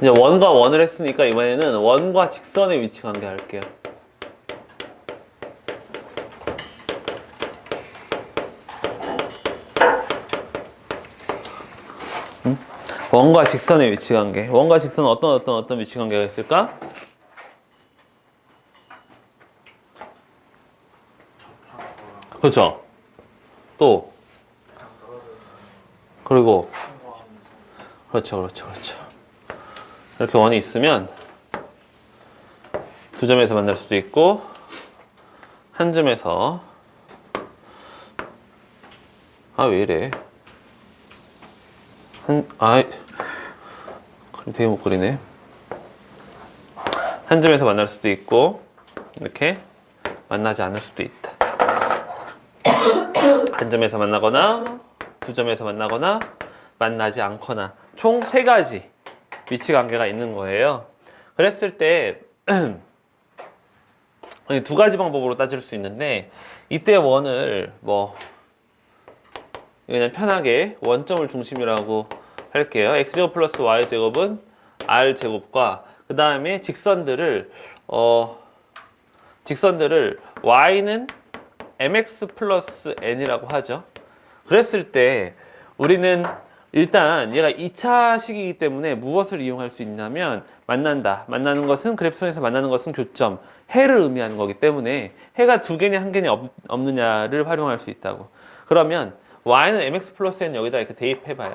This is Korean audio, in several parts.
이제 원과 원을 했으니까 이번에는 원과 직선의 위치 관계 할게요. 원과 직선의 위치 관계. 원과 직선은 어떤 위치 관계가 있을까? 그렇죠. 또 그리고 그렇죠. 이렇게 원이 있으면 두 점에서 만날 수도 있고 한 점에서 왜 이래? 그림 되게 못 그리네. 한 점에서 만날 수도 있고 이렇게 만나지 않을 수도 있다. 한 점에서 만나거나 두 점에서 만나거나 만나지 않거나 총 3가지 위치 관계가 있는 거예요. 그랬을 때 2가지 방법으로 따질 수 있는데 이때 원을 그냥 편하게 원점을 중심이라고 할게요. x제곱 플러스 y제곱은 r제곱과 그 다음에 직선들을 y는 mx 플러스 n이라고 하죠. 그랬을 때 우리는 일단 얘가 2차 식이기 때문에 무엇을 이용할 수 있냐면 만나는 것은 그래프선에서 만나는 것은 교점, 해를 의미하는 거기 때문에 해가 2개냐 1개냐 없느냐를 활용할 수 있다고. 그러면 y는 mx 플러스 n 여기다 이렇게 대입해봐요.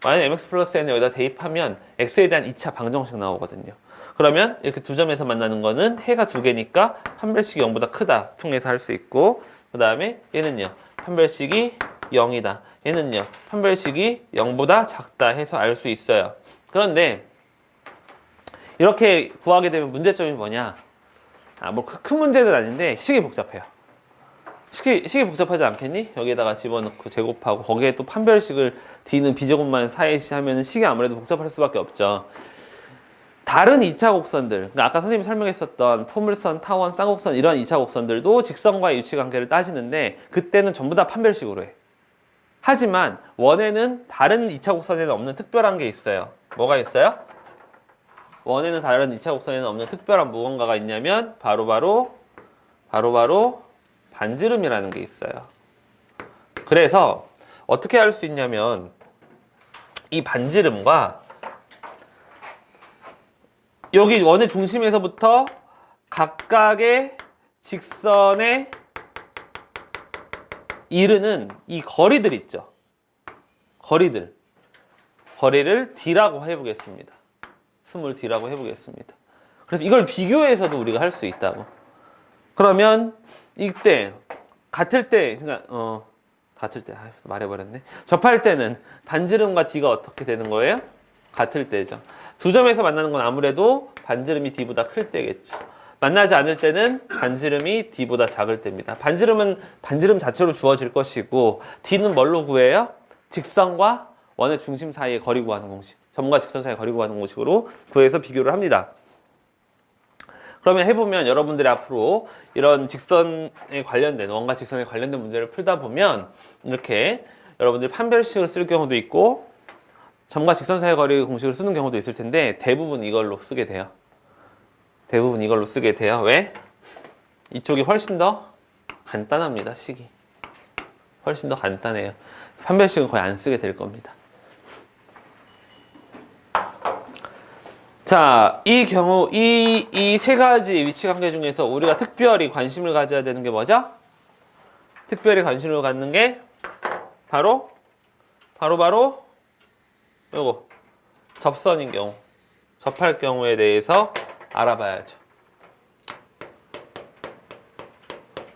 y는 mx 플러스 n 여기다 대입하면 x에 대한 2차 방정식 나오거든요. 그러면 이렇게 두 점에서 만나는 거는 해가 2개니까 판별식이 0보다 크다 통해서 할 수 있고, 그 다음에 얘는요 판별식이 0이다, 얘는요 판별식이 0보다 작다 해서 알 수 있어요. 그런데 이렇게 구하게 되면 문제점이 뭐냐, 큰 문제는 아닌데 식이 복잡해요. 식이 복잡하지 않겠니? 여기에다가 집어넣고 제곱하고 거기에 또 판별식을 D는 B제곱만 4AC 하면 식이 아무래도 복잡할 수밖에 없죠. 다른 2차 곡선들, 그러니까 아까 선생님이 설명했었던 포물선, 타원, 쌍곡선 이런 2차 곡선들도 직선과의 위치관계를 따지는데 그때는 전부 다 판별식으로 해. 하지만 원에는 다른 2차 곡선에는 없는 특별한 게 있어요. 뭐가 있어요? 원에는 다른 2차 곡선에는 없는 특별한 무언가가 있냐면 바로 반지름이라는 게 있어요. 그래서 어떻게 할 수 있냐면 이 반지름과 여기 원의 중심에서부터 각각의 직선에 이르는 이 거리들 있죠. 거리를 D라고 해보겠습니다. 스몰 D라고 해보겠습니다. 그래서 이걸 비교해서도 우리가 할 수 있다고. 그러면 이때 같을 때 말해버렸네. 접할 때는 반지름과 D가 어떻게 되는 거예요? 같을 때죠. 두 점에서 만나는 건 아무래도 반지름이 D보다 클 때겠죠. 만나지 않을 때는 반지름이 D보다 작을 때입니다. 반지름은 반지름 자체로 주어질 것이고 D는 뭘로 구해요? 직선과 원의 중심 사이의 거리 구하는 공식, 점과 직선 사이의 거리 구하는 공식으로 구해서 비교를 합니다. 그러면 해보면 여러분들이 앞으로 이런 직선에 관련된, 원과 직선에 관련된 문제를 풀다 보면 이렇게 여러분들이 판별식을 쓸 경우도 있고 점과 직선 사이의 거리 공식을 쓰는 경우도 있을 텐데 대부분 이걸로 쓰게 돼요. 왜? 이쪽이 훨씬 더 간단합니다. 식이 훨씬 더 간단해요. 판별식은 거의 안 쓰게 될 겁니다. 자, 이 경우 이 세 가지 위치 관계 중에서 우리가 특별히 관심을 가져야 되는 게 뭐죠? 특별히 관심을 갖는 게 바로 요거 접선인 경우, 접할 경우에 대해서 알아봐야죠.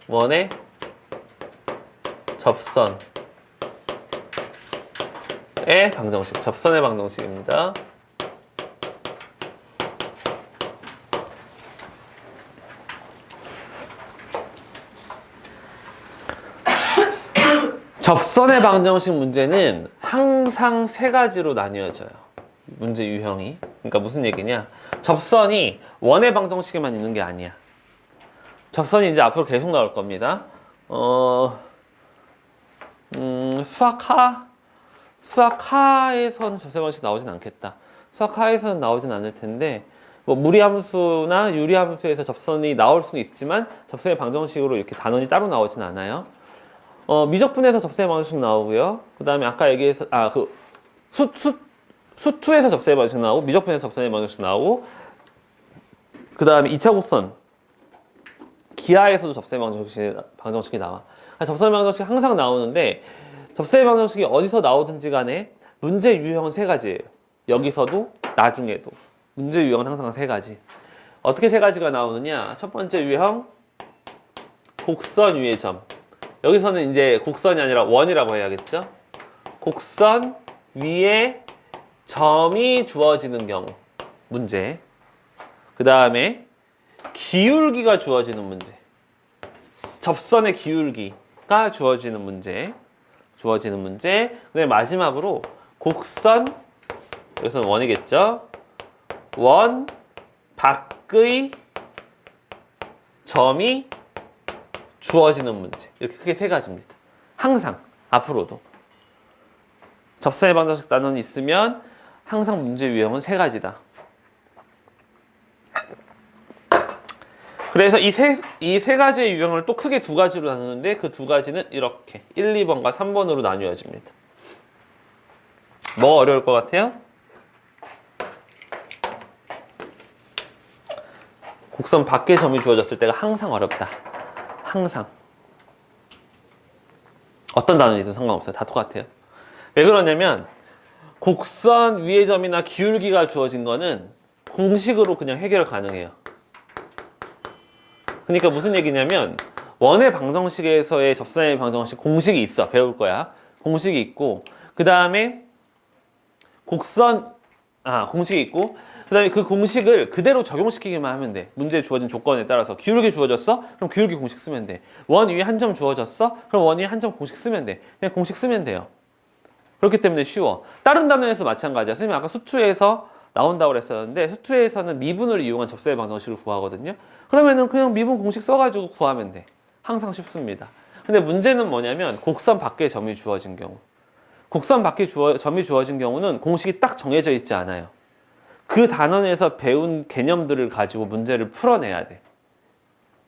원의 접선의 방정식, 접선의 방정식입니다. 접선의 방정식 문제는 항상 3가지로 나뉘어져요. 문제 유형이. 그러니까 무슨 얘기냐? 접선이 원의 방정식에만 있는 게 아니야. 접선이 이제 앞으로 계속 나올 겁니다. 수학하에서는 접선의 방정식 나오진 않겠다. 수학 하에서는 나오진 않을 텐데 뭐 무리함수나 유리함수에서 접선이 나올 수는 있지만 접선의 방정식으로 이렇게 단원이 따로 나오진 않아요. 미적분에서 접선의 방정식 나오고요. 그 다음에 아까 얘기해서 수투에서 접선의 방정식 나오고 미적분에서 접선의 방정식 나오고 그 다음에 2차 곡선 기하에서도 접선의 방정식이 나와. 접선의 방정식 항상 나오는데 접선의 방정식이 어디서 나오든지 간에 문제 유형은 세 가지예요. 여기서도 나중에도 문제 유형은 항상 세 가지. 어떻게 세 가지가 나오느냐? 첫 번째 유형 곡선 위의 점. 여기서는 이제 곡선이 아니라 원이라고 해야겠죠? 곡선 위에 점이 주어지는 경우 문제. 그 다음에 기울기가 주어지는 문제. 접선의 기울기가 주어지는 문제. 그다음에 마지막으로 곡선, 여기서는 원이겠죠? 원 밖의 점이 주어지는 문제. 이렇게 크게 세 가지입니다. 항상 앞으로도 접선의 방정식 단원이 있으면 항상 문제 유형은 세 가지다. 그래서 이 세 가지의 유형을 또 크게 두 가지로 나누는데 그 두 가지는 이렇게 1, 2번과 3번으로 나뉘어집니다. 뭐가 어려울 것 같아요? 곡선 밖의 점이 주어졌을 때가 항상 어렵다. 항상. 어떤 단원이든 상관없어요. 다 똑같아요. 왜 그러냐면 곡선 위의 점이나 기울기가 주어진 거는 공식으로 그냥 해결 가능해요. 그러니까 무슨 얘기냐면 원의 방정식에서의 접선의 방정식 공식이 있어. 배울 거야. 공식이 있고 그 다음에 공식이 있고 그 다음에 그 공식을 그대로 적용시키기만 하면 돼. 문제에 주어진 조건에 따라서 기울기 주어졌어? 그럼 기울기 공식 쓰면 돼. 원 위에 한 점 주어졌어? 그럼 원 위에 한 점 공식 쓰면 돼. 그냥 공식 쓰면 돼요. 그렇기 때문에 쉬워. 다른 단원에서 마찬가지야. 선생님 아까 수투에서 나온다고 그랬었는데 수투에서는 미분을 이용한 접선의 방정식을 구하거든요. 그러면은 그냥 미분 공식 써가지고 구하면 돼. 항상 쉽습니다. 근데 문제는 뭐냐면 곡선 밖에 점이 주어진 경우. 곡선 밖에 점이 주어진 경우는 공식이 딱 정해져 있지 않아요. 그 단원에서 배운 개념들을 가지고 문제를 풀어내야 돼.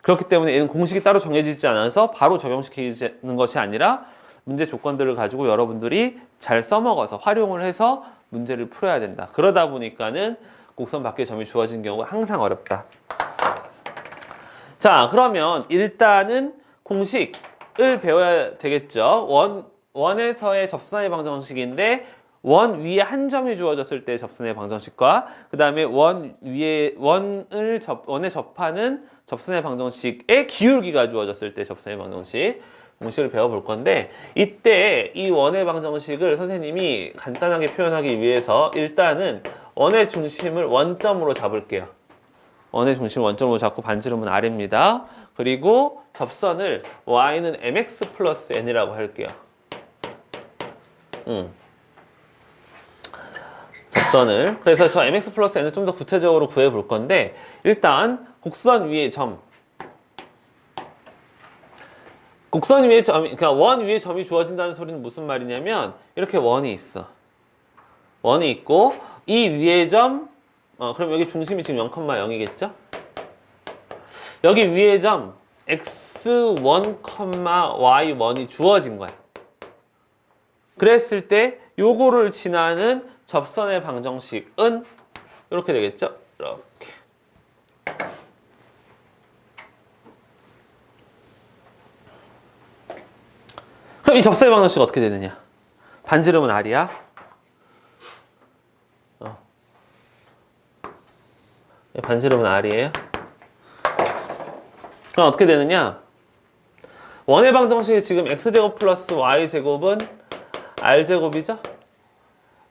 그렇기 때문에 얘는 공식이 따로 정해지지 않아서 바로 적용시키는 것이 아니라 문제 조건들을 가지고 여러분들이 잘 써먹어서 활용을 해서 문제를 풀어야 된다. 그러다 보니까는 곡선 밖에 점이 주어진 경우가 항상 어렵다. 자, 그러면 일단은 공식을 배워야 되겠죠. 원에서의 접선의 방정식인데 원 위에 한 점이 주어졌을 때 접선의 방정식과 그 다음에 원에 접하는 접선의 방정식의 기울기가 주어졌을 때 접선의 방정식 공식을 배워볼 건데 이때 이 원의 방정식을 선생님이 간단하게 표현하기 위해서 일단은 원의 중심을 원점으로 잡을게요. 원의 중심을 원점으로 잡고 반지름은 R입니다. 그리고 접선을 y는 mx 플러스 n이라고 할게요. 접선을. 그래서 저 mx 플러스 n을 좀 더 구체적으로 구해볼 건데 일단 곡선 위의 점. 곡선 위에 그러니까 원 위에 점이 주어진다는 소리는 무슨 말이냐면 이렇게 원이 있어. 원이 있고 이 위에 점 그럼 여기 중심이 지금 0,0이겠죠? 여기 위에 점 x1, y1이 주어진 거야. 그랬을 때 요거를 지나는 접선의 방정식은 이렇게 되겠죠? 이렇게. 그럼 이 접선의 방정식은 어떻게 되느냐? 반지름은 R이야. 반지름은 R이에요. 그럼 어떻게 되느냐? 원의 방정식이 지금 x제곱 플러스 y제곱은 r제곱이죠?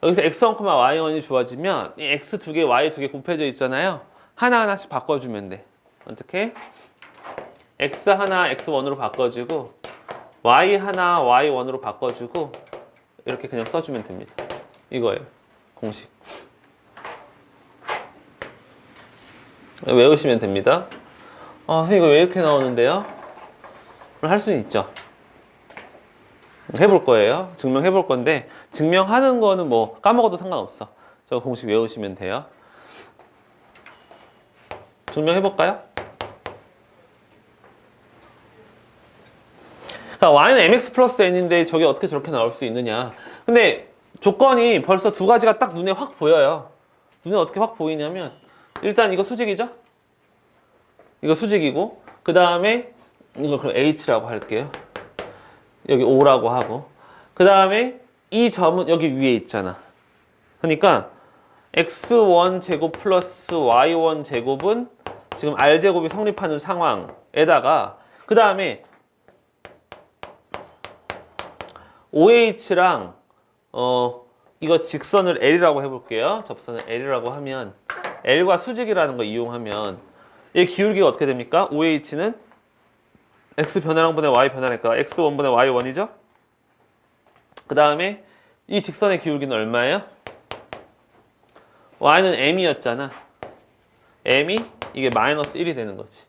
여기서 x1, y1이 주어지면 이 x 두 개, y 두 개 곱해져 있잖아요. 하나하나씩 바꿔주면 돼. 어떻게? x 하나 x1으로 바꿔주고 y 하나 y1으로 바꿔주고 이렇게 그냥 써주면 됩니다. 이거예요. 공식. 외우시면 됩니다. 선생님 이거 왜 이렇게 나오는데요? 할 수는 있죠. 해볼 거예요. 증명해볼 건데 증명하는 거는 뭐 까먹어도 상관없어. 저 공식 외우시면 돼요. 증명해볼까요? 자, y는 mx 플러스 n인데 저게 어떻게 저렇게 나올 수 있느냐. 근데 조건이 벌써 두 가지가 딱 눈에 확 보여요. 눈에 어떻게 확 보이냐면 일단 이거 수직이죠? 이거 수직이고 그 다음에 이거 그럼 h라고 할게요. 여기 o라고 하고 그 다음에 이 점은 여기 위에 있잖아. 그러니까 x1 제곱 플러스 y1 제곱은 지금 r제곱이 성립하는 상황에다가 그 다음에 OH랑 이거 직선을 L이라고 해볼게요. 접선을 L이라고 하면 L과 수직이라는 거 이용하면 이 기울기가 어떻게 됩니까? OH는 X 변화량 분의 Y 변화니까 X1 분의 Y1이죠? 그 다음에 이 직선의 기울기는 얼마예요? Y는 M이었잖아. M이 이게 마이너스 1이 되는 거지.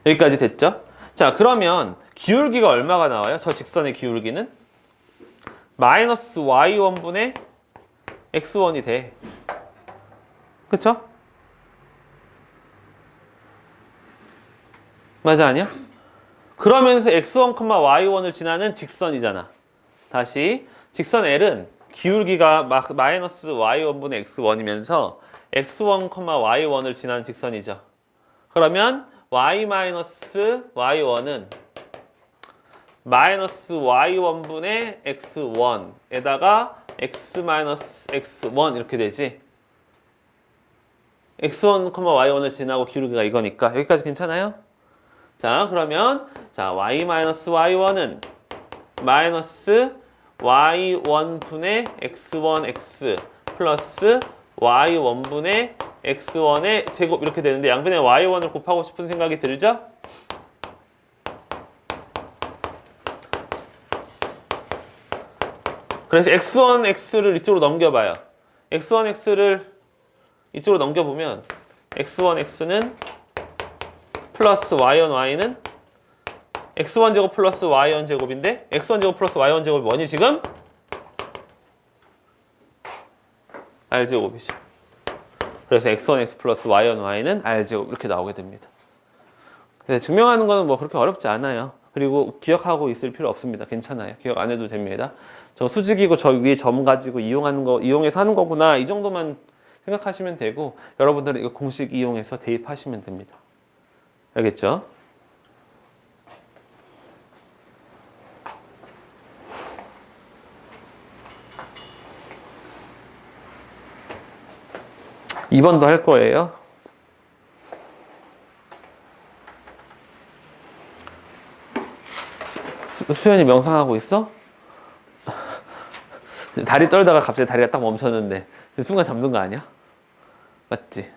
여기까지 됐죠? 자, 그러면 기울기가 얼마가 나와요? 저 직선의 기울기는 마이너스 y1분의 x1이 돼. 그쵸? 맞아, 아니야? 그러면서 x1, y1을 지나는 직선이잖아. 다시 직선 L은 기울기가 마이너스 y1분의 x1이면서 x1, y1을 지나는 직선이죠. 그러면 y 마이너스 y1은 마이너스 y1분의 x1에다가 x 마이너스 x1 이렇게 되지. x1, y1을 지나고 기울기가 이거니까 여기까지 괜찮아요? 자, 그러면 자 y 마이너스 y1은 마이너스 y1분의 x1x 플러스 y1분의 x1의 제곱 이렇게 되는데 양변에 y1을 곱하고 싶은 생각이 들죠? 그래서 x1x를 이쪽으로 넘겨봐요. x1x를 이쪽으로 넘겨보면 x1x는 플러스 y1y는 x1제곱 플러스 y1제곱인데 x1제곱 플러스 y1제곱이 뭐니 지금? r제곱이죠. 그래서 x1x 플러스 y1y는 r제곱 이렇게 나오게 됩니다. 그래서 증명하는 거는 뭐 그렇게 어렵지 않아요. 그리고 기억하고 있을 필요 없습니다. 괜찮아요. 기억 안 해도 됩니다. 저 수직이고 저 위에 점 가지고 이용해서 하는 거구나. 이 정도만 생각하시면 되고 여러분들은 이거 공식 이용해서 대입하시면 됩니다. 알겠죠? (2번도) 할 거예요. 수현이 명상하고 있어? 다리 떨다가 갑자기 다리가 딱 멈췄는데 순간 잠든 거 아니야? 맞지?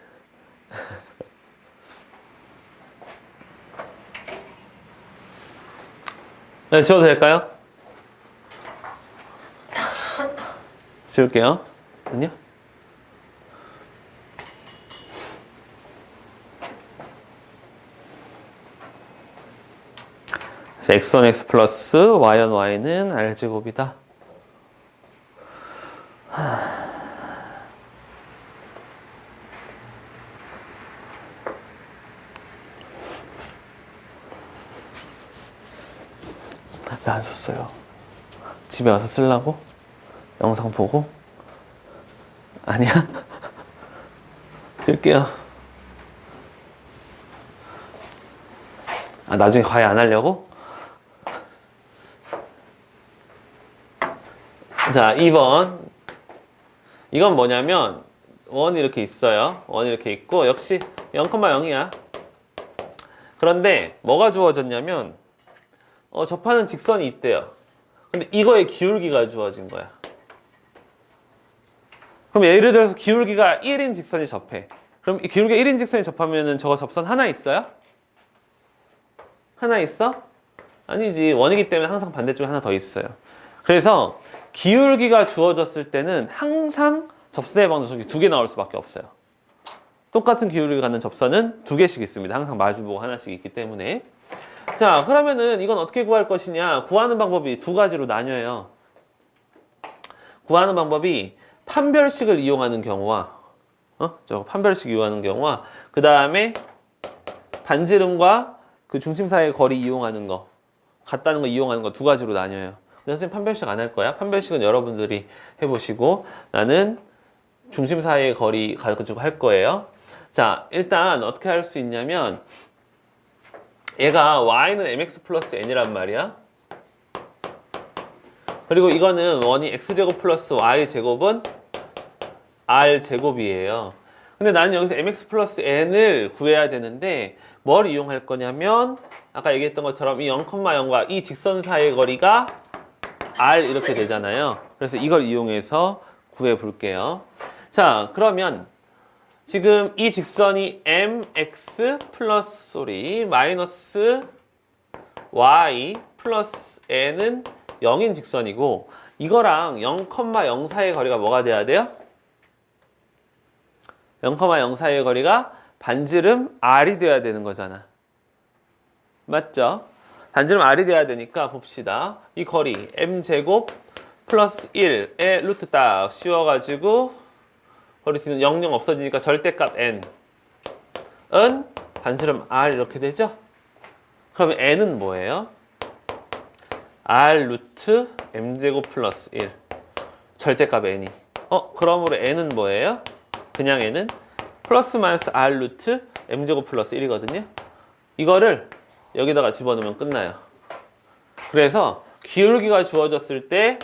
네, 지워도 될까요? 지울게요. 아니요? x1 x 플러스 y1 y는 r제곱이다. 왜 안 썼어요? 집에 와서 쓰려고? 영상 보고? 아니야? 쓸게요. 아, 나중에 과외 안 하려고? 자, 2번. 이건 뭐냐면 원이 이렇게 있어요. 원이 이렇게 있고 역시 0,0이야. 그런데 뭐가 주어졌냐면 접하는 직선이 있대요. 근데 이거의 기울기가 주어진 거야. 그럼 예를 들어서 기울기가 1인 직선이 접해. 그럼 이 기울기가 1인 직선이 접하면은 저거 접선 하나 있어요? 하나 있어? 아니지. 원이기 때문에 항상 반대쪽에 하나 더 있어요. 그래서 기울기가 주어졌을 때는 항상 접선의 방정식이 2개 나올 수밖에 없어요. 똑같은 기울기가 갖는 접선은 2개씩 있습니다. 항상 마주보고 하나씩 있기 때문에. 자, 그러면은 이건 어떻게 구할 것이냐? 구하는 방법이 두 가지로 나뉘어요. 구하는 방법이 판별식을 이용하는 경우와 판별식 이용하는 경우와 그 다음에 반지름과 그 중심 사이의 거리 이용하는 거, 같다는 거 이용하는 거 두 가지로 나뉘어요. 근데 선생님 판별식 안 할 거야. 판별식은 여러분들이 해보시고 나는 중심 사이의 거리 가지고 할 거예요. 자, 일단 어떻게 할 수 있냐면 얘가 y는 mx 플러스 n이란 말이야. 그리고 이거는 원이 x제곱 플러스 y제곱은 r제곱이에요. 근데 나는 여기서 mx 플러스 n을 구해야 되는데 뭘 이용할 거냐면 아까 얘기했던 것처럼 이 0,0과 이 직선 사이의 거리가 r 이렇게 되잖아요. 그래서 이걸 이용해서 구해 볼게요. 자, 그러면 지금 이 직선이 mx 플러스 마이너스 y 플러스 n은 0인 직선이고 이거랑 0,0 사이의 거리가 뭐가 돼야 돼요? 0,0 사이의 거리가 반지름 r이 돼야 되는 거잖아. 맞죠? 반지름 r이 돼야 되니까 봅시다. 이 거리 m제곱 플러스 1의 루트 딱 씌워가지고 거리 뒤는 0, 0 없어지니까 절대값 n은 반지름 r 이렇게 되죠? 그러면 n은 뭐예요? r 루트 m제곱 플러스 1 절대값 n이 그러므로 n은 뭐예요? 그냥 n은 플러스 마이너스 r 루트 m제곱 플러스 1이거든요. 이거를 여기다가 집어넣으면 끝나요. 그래서 기울기가 주어졌을 때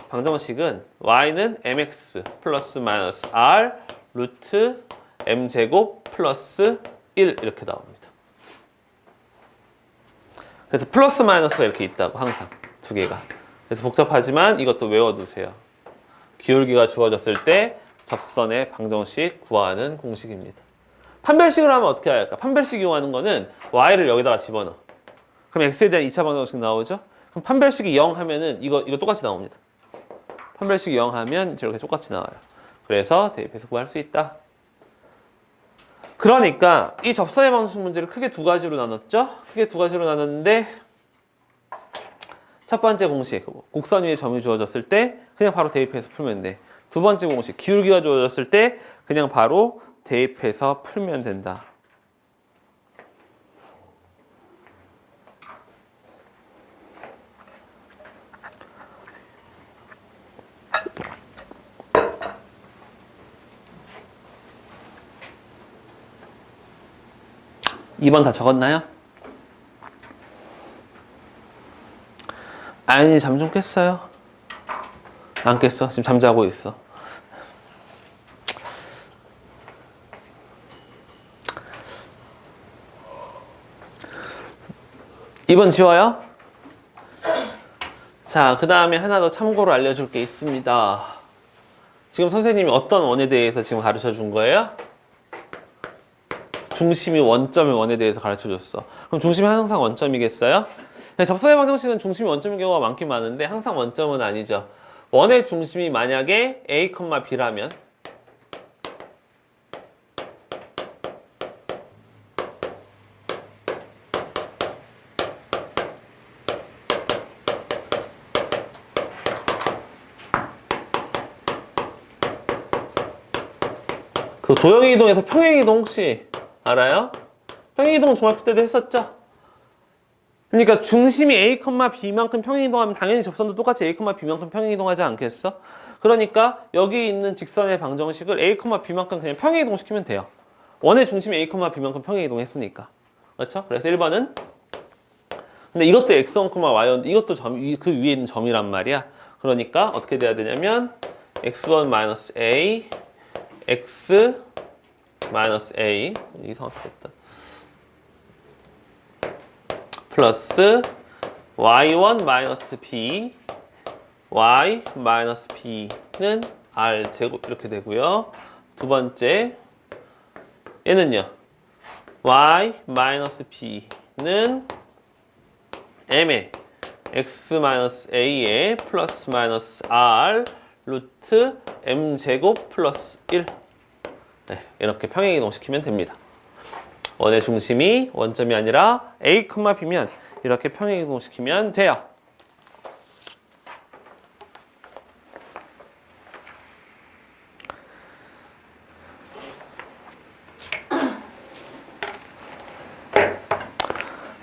방정식은 y는 mx 플러스 마이너스 r 루트 m제곱 플러스 1 이렇게 나옵니다. 그래서 플러스 마이너스가 이렇게 있다고 항상 두 개가. 그래서 복잡하지만 이것도 외워두세요. 기울기가 주어졌을 때 접선의 방정식 구하는 공식입니다. 판별식을 하면 어떻게 할까? 판별식 이용하는 거는 y를 여기다가 집어넣어. 그럼 x에 대한 2차 방정식 나오죠? 그럼 판별식이 0 하면은 이거 똑같이 나옵니다. 판별식이 0 하면 저렇게 똑같이 나와요. 그래서 대입해서 구할 수 있다. 그러니까 이 접선의 방정식 문제를 크게 두 가지로 나눴죠? 크게 두 가지로 나눴는데 첫 번째 공식, 곡선 위에 점이 주어졌을 때 그냥 바로 대입해서 풀면 돼. 두 번째 공식, 기울기가 주어졌을 때 그냥 바로 대입해서 풀면 된다. (2번) 다 적었나요? 아연이 잠 좀 깼어요? 안 깼어? 지금 잠자고 있어. (2번) 지워요? 자, 그 다음에 하나 더 참고로 알려줄 게 있습니다. 지금 선생님이 어떤 원에 대해서 지금 가르쳐 준 거예요? 중심이 원점의 원에 대해서 가르쳐 줬어. 그럼 중심이 항상 원점이겠어요? 접선의 방정식은 중심이 원점인 경우가 많긴 많은데 항상 원점은 아니죠. 원의 중심이 만약에 A, B라면 그 도형이동에서 평행이동 혹시 알아요? 평행이동 중학교 때도 했었죠? 그러니까 중심이 A, B만큼 평행이동하면 당연히 접선도 똑같이 A, B만큼 평행이동하지 않겠어? 그러니까 여기 있는 직선의 방정식을 A, B만큼 그냥 평행이동시키면 돼요. 원의 중심이 A, B만큼 평행이동했으니까. 그렇죠? 그래서 1번은 근데 이것도 x1, y1 이것도 그 위에 있는 점이란 말이야. 그러니까 어떻게 돼야 되냐면 x1-a x-a 이상하게 썼다. 플러스 y1-b y-b는 r제곱 이렇게 되고요. 두 번째 얘는요. y-b는 m의 x-a의 플러스 마이너스 r 루트 m제곱 플러스 1 네, 이렇게 평행이동 시키면 됩니다. 원의 중심이 원점이 아니라 A, B면 이렇게 평행이동시키면 돼요.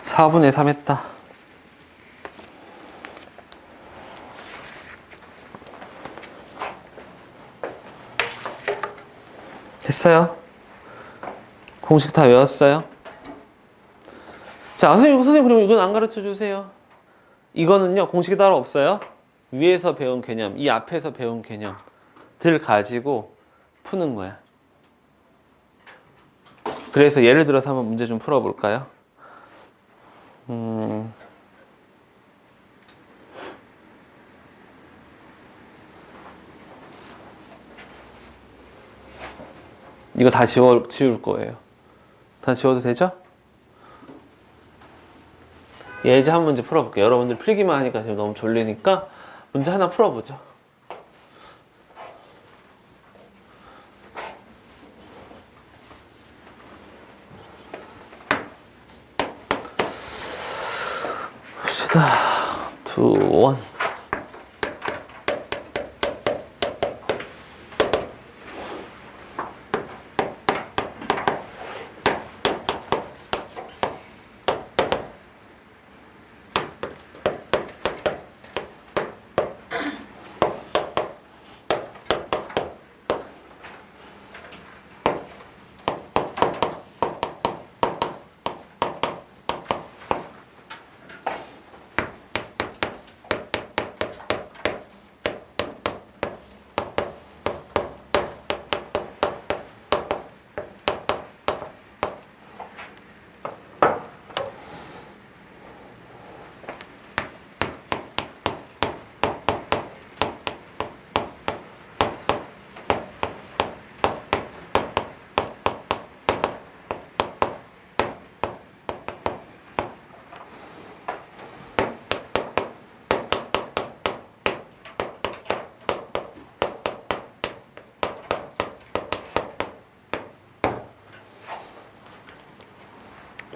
(4분의 3) 했다. 됐어요? 공식 다 외웠어요? 자, 선생님 그럼 이건 안 가르쳐 주세요. 이거는요, 공식이 따로 없어요. 위에서 배운 개념, 이 앞에서 배운 개념들 가지고 푸는 거야. 그래서 예를 들어서 한번 문제 좀 풀어볼까요? 이거 다 지울 거예요. 다 지워도 되죠? 예제 한 문제 풀어볼게요. 여러분들 풀기만 하니까 지금 너무 졸리니까 문제 하나 풀어보죠. 봅시다. 2, 1.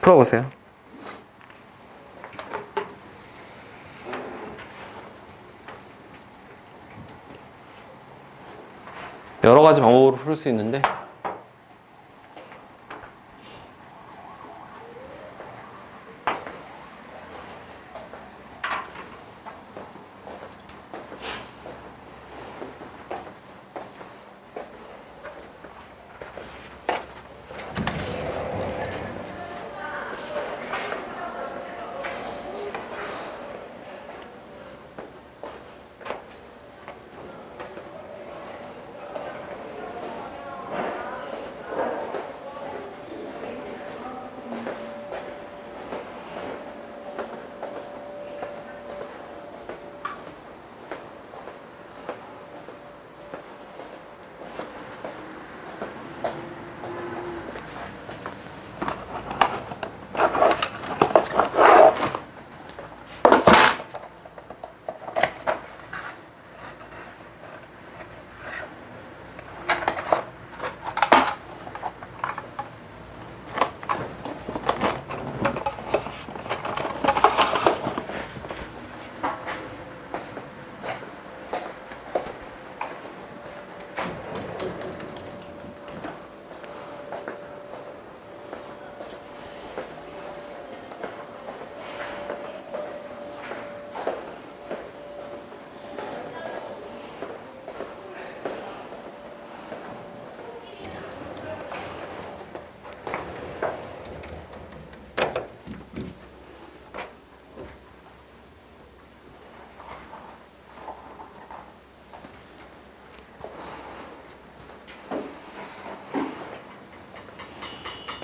풀어보세요. 여러 가지 방법으로 풀 수 있는데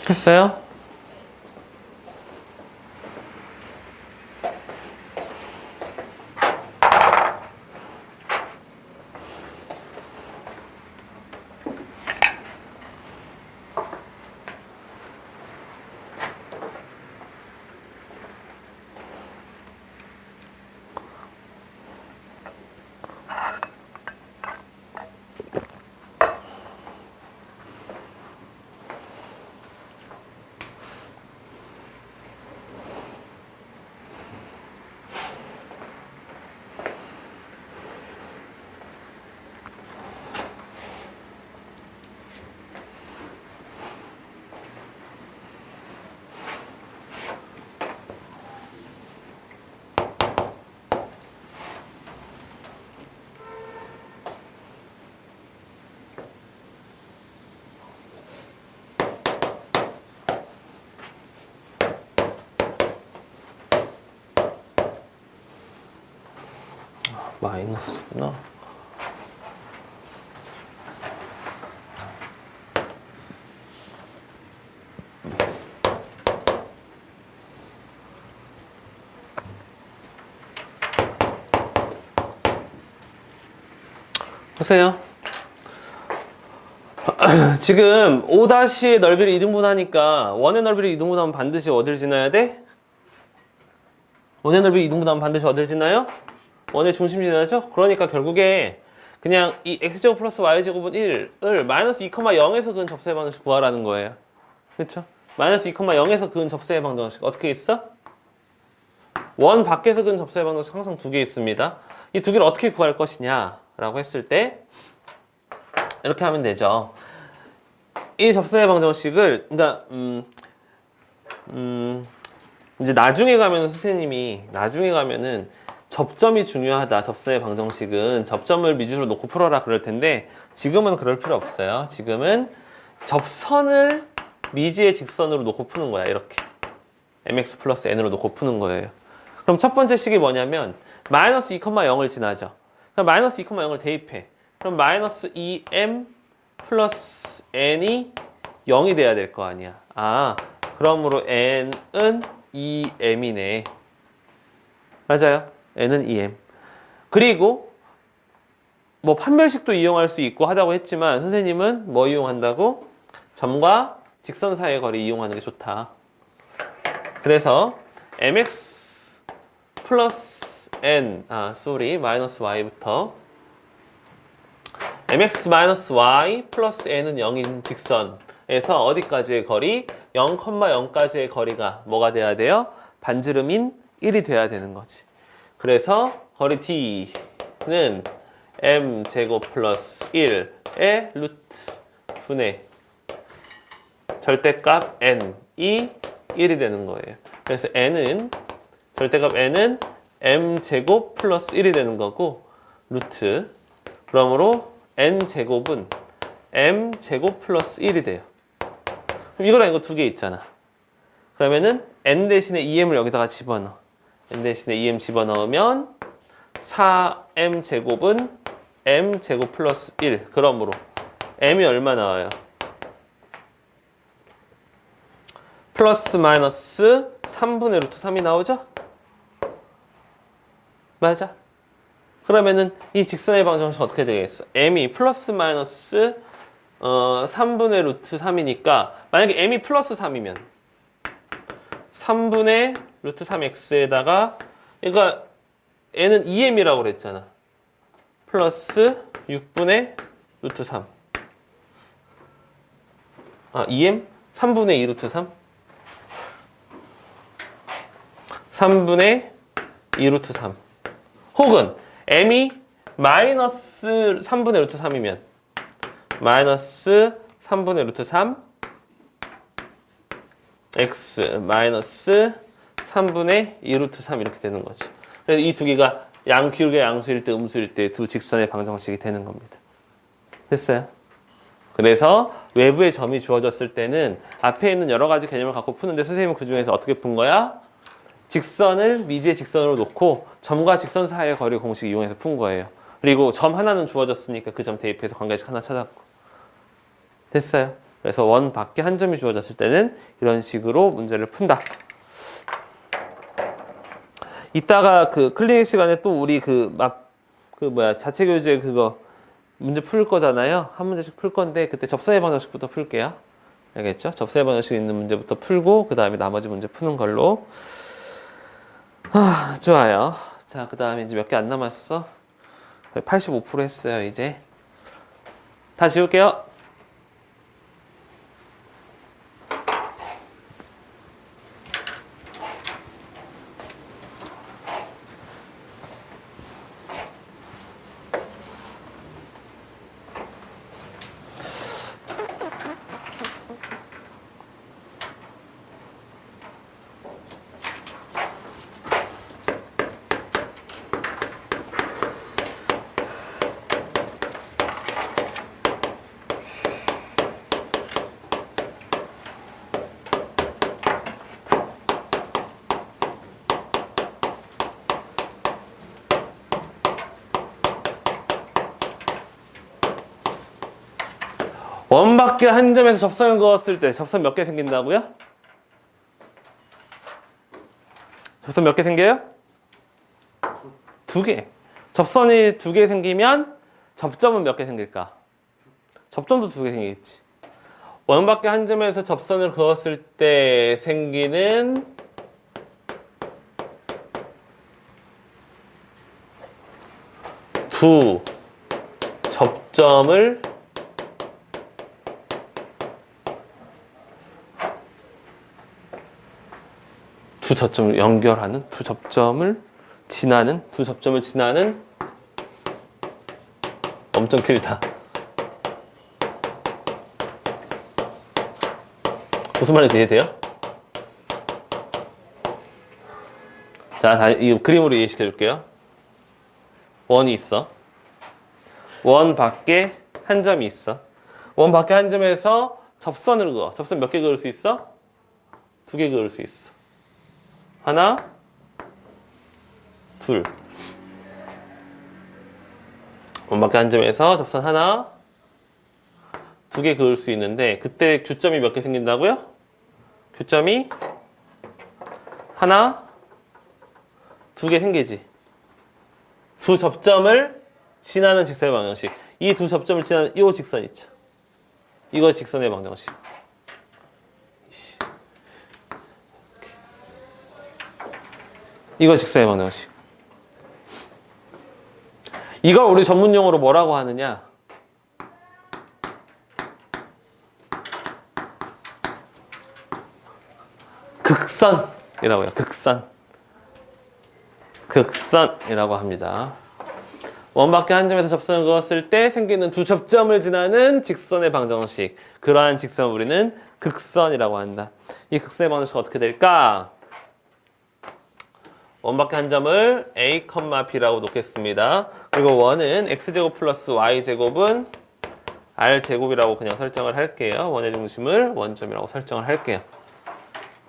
했어요? 마이너스구나. 보세요. 지금 5-의 넓이를 2등분하니까 원의 넓이를 2등분하면 반드시 어딜 지나야 돼? 원의 넓이 2등분하면 반드시 어딜 지나요? 원의 중심 지나죠? 그러니까 결국에 그냥 이 x제곱 플러스 y제곱은 1을 마이너스 2,0에서 그은 접수의 방정식 구하라는 거예요. 그쵸? 마이너스 2,0에서 그은 접수의 방정식 어떻게 있어? 원 밖에서 그은 접수의 방정식 항상 두 개 있습니다. 이 두 개를 어떻게 구할 것이냐 라고 했을 때 이렇게 하면 되죠. 이 접선의 방정식을 그러니까 이제 나중에 가면 선생님이 나중에 가면은 접점이 중요하다. 접선의 방정식은 접점을 미지수로 놓고 풀어라 그럴 텐데 지금은 그럴 필요 없어요. 지금은 접선을 미지의 직선으로 놓고 푸는 거야. 이렇게 mx 플러스 n으로 놓고 푸는 거예요. 그럼 첫 번째 식이 뭐냐면 마이너스 2,0을 지나죠. 그럼 마이너스 2,0을 대입해. 그럼 마이너스 2m 플러스 n이 0이 돼야 될 거 아니야. 아, 그러므로 n은 2m이네. 맞아요. n은 2m. 그리고 뭐 판별식도 이용할 수 있고 하다고 했지만 선생님은 뭐 이용한다고? 점과 직선 사이의 거리 이용하는 게 좋다. 그래서 mx 플러스 n, 마이너스 y부터 mx 마이너스 y 플러스 n은 0인 직선에서 어디까지의 거리? 0,0까지의 거리가 뭐가 돼야 돼요? 반지름인 1이 돼야 되는 거지. 그래서 거리 t는 m제곱 플러스 1의 루트 분의 절대값 n이 1이 되는 거예요. 그래서 n은 절대값 n은 m제곱 플러스 1이 되는 거고 루트 그러므로 n제곱은 m제곱 플러스 1이 돼요. 그럼 이거랑 이거 두 개 있잖아. 그러면은 n 대신에 2m을 여기다가 집어넣어. n 대신에 2m 집어넣으면 4m제곱은 m제곱 플러스 1. 그러므로 m이 얼마 나와요? 플러스 마이너스 3분의 루트 3이 나오죠? 맞아. 그러면은 이 직선의 방정식 어떻게 되겠어? m이 플러스 마이너스 3분의 루트 3이니까 만약에 m이 플러스 3이면 3분의 루트 3x에다가 그러니까 n은 2m이라고 그랬잖아. 플러스 6분의 루트 3. 2m? 3분의 2 루트 3? 3분의 2 루트 3. 혹은 m이 마이너스 3분의 루트 3이면 마이너스 3분의 루트 3 x 마이너스 3분의 2 루트 3 이렇게 되는 거죠. 그래서 이 두 개가 양기울기가 양수일 때 음수일 때 두 직선의 방정식이 되는 겁니다. 됐어요? 그래서 외부의 점이 주어졌을 때는 앞에 있는 여러 가지 개념을 갖고 푸는데 선생님은 그 중에서 어떻게 푼 거야? 직선을 미지의 직선으로 놓고 점과 직선 사이의 거리 공식 이용해서 푼 거예요. 그리고 점 하나는 주어졌으니까 그 점 대입해서 관계식 하나 찾았고. 됐어요. 그래서 원 밖에 한 점이 주어졌을 때는 이런 식으로 문제를 푼다. 이따가 그 클리닉 시간에 또 우리 자체 교재 그거 문제 풀 거잖아요. 한 문제씩 풀 건데 그때 접선의 방정식부터 풀게요. 알겠죠? 접선의 방정식 있는 문제부터 풀고 그 다음에 나머지 문제 푸는 걸로. 좋아요. 자, 그 다음에 이제 몇 개 안 남았어. 85% 했어요, 이제. 다 지울게요. 원밖에 한 점에서 접선을 그었을 때 접선 몇 개 생긴다고요? 접선 몇 개 생겨요? 2개. 접선이 2개 생기면 접점은 몇 개 생길까? 접점도 2개 생기겠지. 원밖에 한 점에서 접선을 그었을 때 생기는 두 접점을 연결하는 두 접점을 지나는 엄청 길다. 무슨 말인지 이해돼요? 자, 이 그림으로 이해시켜 줄게요. 원이 있어. 원 밖에 한 점이 있어. 원 밖에 한 점에서 접선을 그어. 접선 몇 개 그을 수 있어? 2개 그을 수 있어. 하나, 둘. 원 밖에 한 점에서 접선 하나, 2개 그을 수 있는데 그때 교점이 몇 개 생긴다고요? 교점이 하나, 2개 생기지. 두 접점을 지나는 직선의 방정식. 이 두 접점을 지나는 이 직선 있죠. 이거 직선의 방정식. 이거 직선의 방정식. 이걸 우리 전문용어로 뭐라고 하느냐? 극선이라고 해요. 극선이라고 합니다. 원 밖에 한 점에서 접선을 그었을 때 생기는 두 접점을 지나는 직선의 방정식. 그러한 직선을 우리는 극선이라고 한다. 이 극선의 방정식은 어떻게 될까? 원 밖에 한 점을 a, b라고 놓겠습니다. 그리고 원은 x제곱 플러스 y제곱은 r제곱이라고 그냥 설정을 할게요. 원의 중심을 원점이라고 설정을 할게요.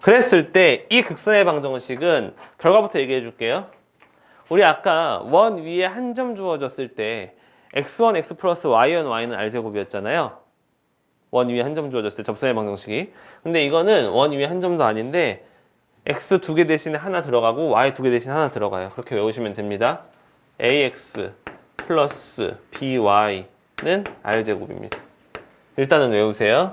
그랬을 때 이 극선의 방정식은 결과부터 얘기해 줄게요. 우리 아까 원 위에 한 점 주어졌을 때 x1, x 플러스 y1, y는 r제곱이었잖아요. 원 위에 한 점 주어졌을 때 접선의 방정식이. 근데 이거는 원 위에 한 점도 아닌데 x 2개 대신에 하나 들어가고 y 2개 대신에 하나 들어가요. 그렇게 외우시면 됩니다. ax 플러스 by는 r제곱입니다. 일단은 외우세요.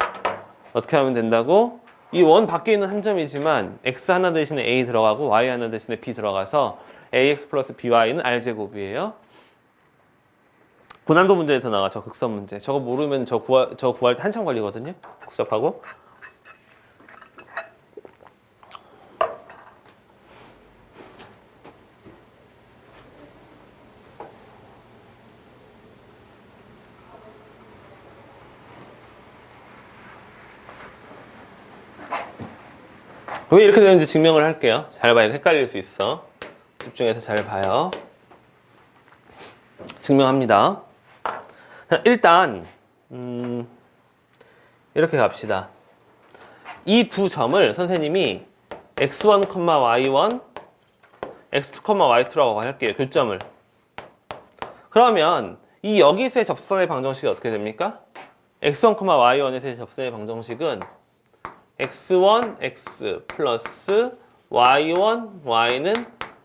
어떻게 하면 된다고? 이 원 밖에 있는 한 점이지만 x 하나 대신에 a 들어가고 y 하나 대신에 b 들어가서 ax 플러스 by는 r제곱이에요. 고난도 문제에서 나가죠. 극선 문제. 저거 모르면 저 구할 때 한참 걸리거든요. 복습하고. 왜 이렇게 되는지 증명을 할게요. 잘 봐요. 헷갈릴 수 있어. 집중해서 잘 봐요. 증명합니다. 일단 이렇게 갑시다. 이 두 점을 선생님이 x1, y1, x2, y2라고 할게요. 교점을. 그러면 이 여기서의 접선의 방정식이 어떻게 됩니까? x1, y1에서의 접선의 방정식은 x1, x 플러스 y1, y는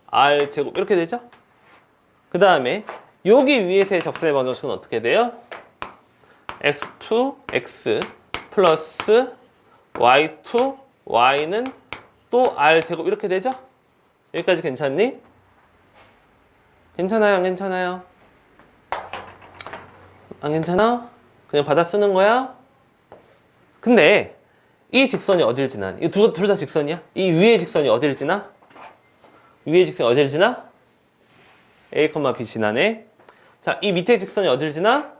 r제곱 이렇게 되죠? 그 다음에 여기 위에서의 접선의 방정식은 어떻게 돼요? x2, x 플러스 y2, y는 또 r제곱 이렇게 되죠? 여기까지 괜찮니? 괜찮아요? 안 괜찮아요? 안 괜찮아? 그냥 받아 쓰는 거야? 근데 이 직선이 어딜 지나? 이 둘 다 직선이야? 이 위의 직선이 어딜 지나? 위의 직선이 어딜 지나? A, B 지나네. 자, 이 밑에 직선이 어딜 지나?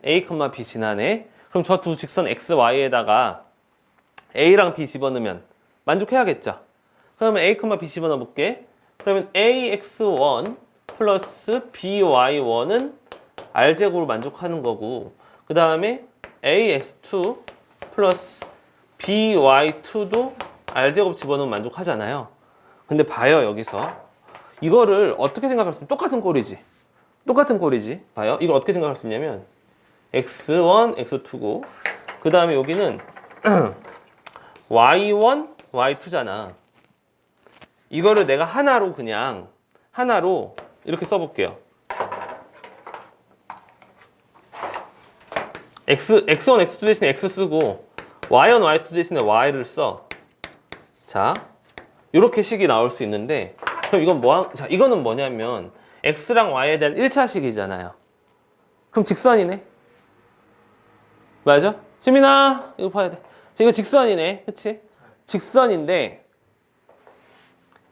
A, B 지나네. 그럼 저 두 직선 X, Y에다가 A랑 B 집어넣으면 만족해야겠죠? 그러면 A, B 집어넣어 볼게. 그러면 AX1 플러스 BY1은 R제곱으로 만족하는 거고, 그 다음에 AX2 플러스 BY2도 R제곱 집어넣으면 만족하잖아요. 근데 봐요, 여기서. 이거를 어떻게 생각할 수 있냐면 똑같은 꼴이지. 봐요. 이걸 어떻게 생각할 수 있냐면 x1, x2고 그 다음에 여기는 y1, y2잖아. 이거를 내가 하나로 이렇게 써볼게요. x1, x2 대신에 x 쓰고 y1, y2 대신에 y를 써. 자, 이렇게 식이 나올 수 있는데 그럼 자, 이거는 뭐냐면 x랑 y에 대한 1차식이잖아요. 그럼 직선이네. 맞아? 시민아, 이거 봐야 돼. 이거 직선이네. 그치? 직선인데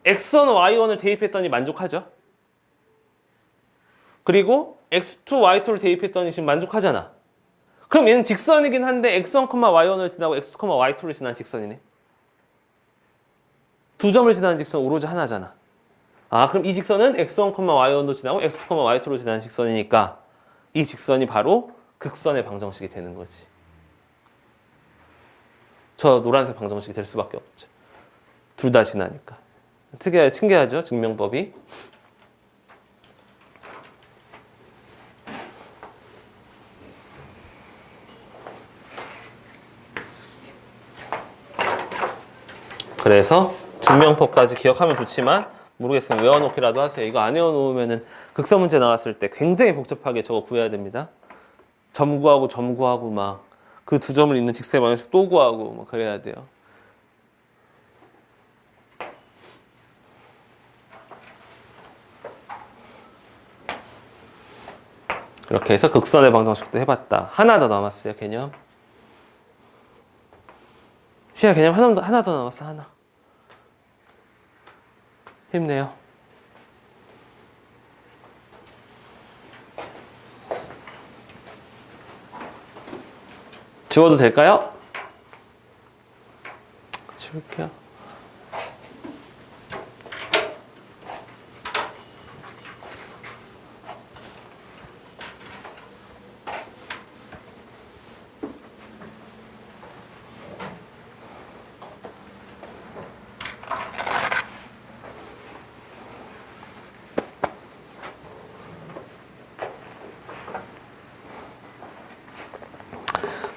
x1, y1을 대입했더니 만족하죠? 그리고 x2, y2를 대입했더니 지금 만족하잖아. 그럼 얘는 직선이긴 한데 x1, y1을 지나고 x2, y2를 지난 직선이네. 두 점을 지나는 직선 오로지 하나잖아. 아, 그럼 이 직선은 x1, y1도 지나고 x2, y2로 지나는 직선이니까 이 직선이 바로 극선의 방정식이 되는 거지. 저 노란색 방정식이 될 수밖에 없죠. 둘 다 지나니까. 신기하죠? 증명법이. 그래서 증명법까지 기억하면 좋지만 모르겠으면 외워놓기라도 하세요. 이거 안 외워놓으면은 극선 문제 나왔을 때 굉장히 복잡하게 저거 구해야 됩니다. 점 구하고 막 그 두 점을 잇는 직선의 방정식 또 구하고 막 그래야 돼요. 이렇게 해서 극선의 방정식도 해봤다. 하나 더 남았어요, 개념. 시야 개념 하나 더 남았어, 하나. 힘내요. 지워도 될까요? 지울게요.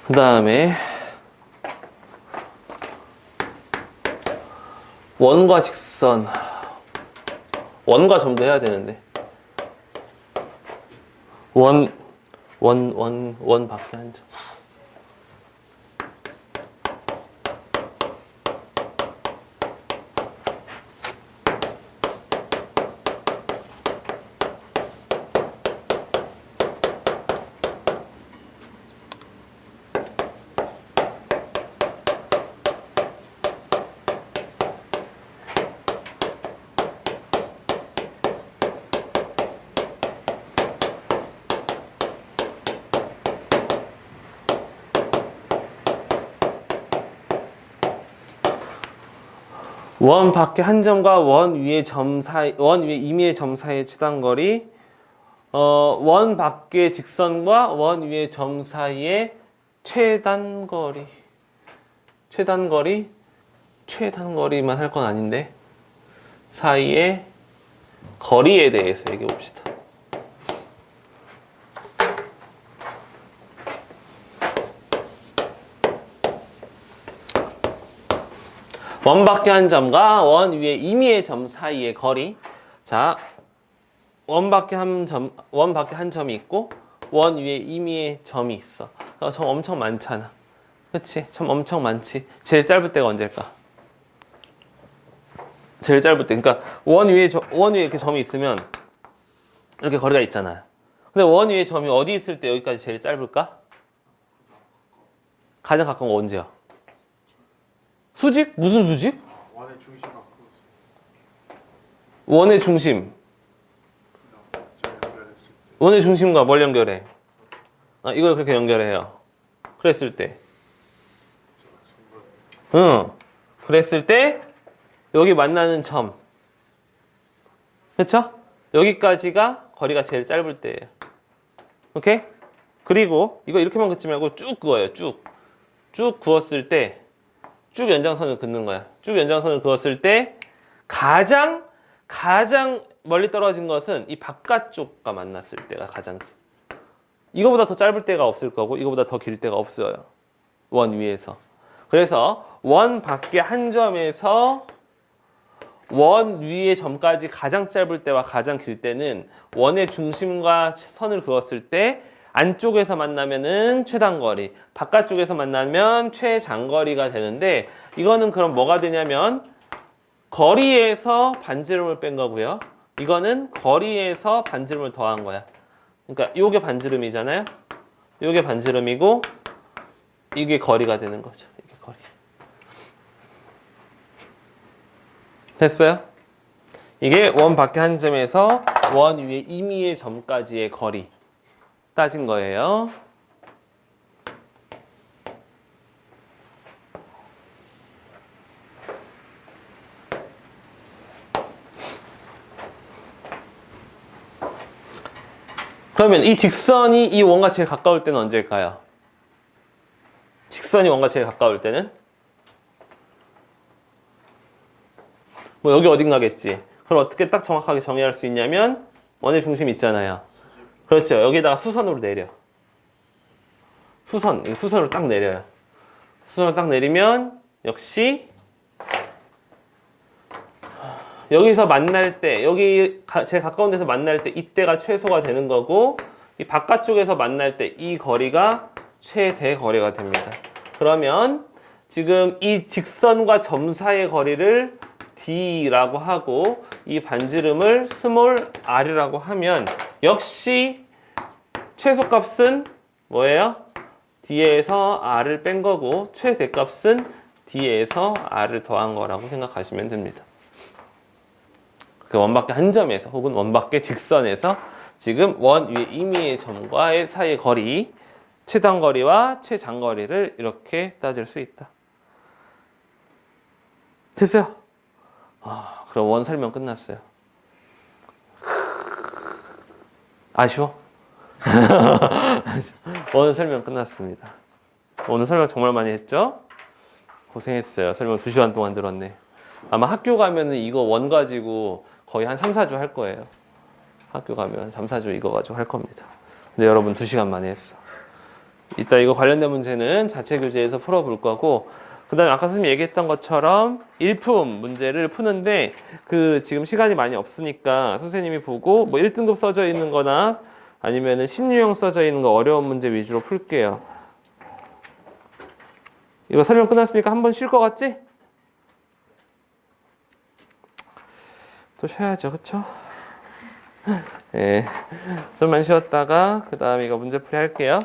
그 다음에 원과 직선, 원과 점도 해야 되는데 원 밖에 한 점. 원 밖에 한 점과 원 위의 점 사이, 원 위의 임의의 점 사이의 최단거리, 원 밖의 직선과 원 위의 점 사이의 최단거리만 할 건 아닌데 사이의 거리에 대해서 얘기해 봅시다. 원 밖에 한 점과 원 위의 임의의 점 사이의 거리. 자, 원 밖에 한 점이 있고 원 위에 임의의 점이 있어. 점 엄청 많잖아. 그치? 점 엄청 많지. 제일 짧을 때가 언제일까? 제일 짧을 때. 그러니까 원 위에 이렇게 점이 있으면 이렇게 거리가 있잖아요. 근데 원 위에 점이 어디 있을 때 여기까지 제일 짧을까? 가장 가까운 거 언제야? 수직? 무슨 수직? 원의 중심 앞으로. 원의 중심. 원의 중심과 뭘 연결해? 이걸 그렇게 연결해요. 그랬을 때. 응. 그랬을 때 여기 만나는 점. 그쵸? 여기까지가 거리가 제일 짧을 때예요. 오케이? 그리고 이거 이렇게만 긋지 말고 쭉 그어요. 쭉 그었을 때 쭉 연장선을 긋는 거야. 쭉 연장선을 그었을 때 가장 멀리 떨어진 것은 이 바깥쪽과 만났을 때가 가장 이거보다 더 짧을 때가 없을 거고 이거보다 더 길 때가 없어요. 원 위에서. 그래서 원 밖에 한 점에서 원 위의 점까지 가장 짧을 때와 가장 길 때는 원의 중심과 선을 그었을 때 안쪽에서 만나면은 최단거리, 바깥쪽에서 만나면 최장거리가 되는데 이거는 그럼 뭐가 되냐면 거리에서 반지름을 뺀 거고요. 이거는 거리에서 반지름을 더한 거야. 그러니까 요게 반지름이잖아요. 요게 반지름이고 이게 거리가 되는 거죠. 이게 거리. 됐어요? 이게 원 밖에 한 점에서 원 위에 임의의 점까지의 거리 따진 거예요. 그러면 이 직선이 이 원과 제일 가까울 때는 언제일까요? 직선이 원과 제일 가까울 때는? 뭐 여기 어딘가겠지. 그걸 어떻게 딱 정확하게 정의할 수 있냐면 원의 중심 있잖아요. 그렇죠. 여기다가 수선으로 내려. 수선으로 딱 내려요. 수선으로 딱 내리면 역시 여기서 만날 때, 여기 제일 가까운 데서 만날 때 이때가 최소가 되는 거고 이 바깥쪽에서 만날 때 이 거리가 최대 거리가 됩니다. 그러면 지금 이 직선과 점 사이의 거리를 D라고 하고 이 반지름을 스몰 r이라고 하면 역시 최소값은 뭐예요? D에서 r을 뺀 거고 최대값은 D에서 r을 더한 거라고 생각하시면 됩니다. 그 원밖에 한 점에서 혹은 원밖에 직선에서 지금 원 위에 임의의 점과의 사이의 거리, 최단거리와 최장거리를 이렇게 따질 수 있다. 됐어요? 그럼 원 설명 끝났어요. 아쉬워? 원 설명 끝났습니다. 오늘 설명 정말 많이 했죠? 고생했어요. 설명 2시간 동안 들었네. 아마 학교 가면은 이거 원 가지고 거의 한 3, 4주 할 거예요. 학교 가면 3, 4주 이거 가지고 할 겁니다. 근데 여러분 2시간 만에 했어. 이따 이거 관련된 문제는 자체 교재에서 풀어볼 거고, 그 다음에 아까 선생님이 얘기했던 것처럼 일품 문제를 푸는데 그 지금 시간이 많이 없으니까 선생님이 보고 뭐 1등급 써져 있는 거나 아니면은 신유형 써져 있는 거 어려운 문제 위주로 풀게요. 이거 설명 끝났으니까 한번 쉴 것 같지? 또 쉬어야죠, 그쵸? 예, 좀만 쉬었다가 그 다음에 이거 문제풀이 할게요.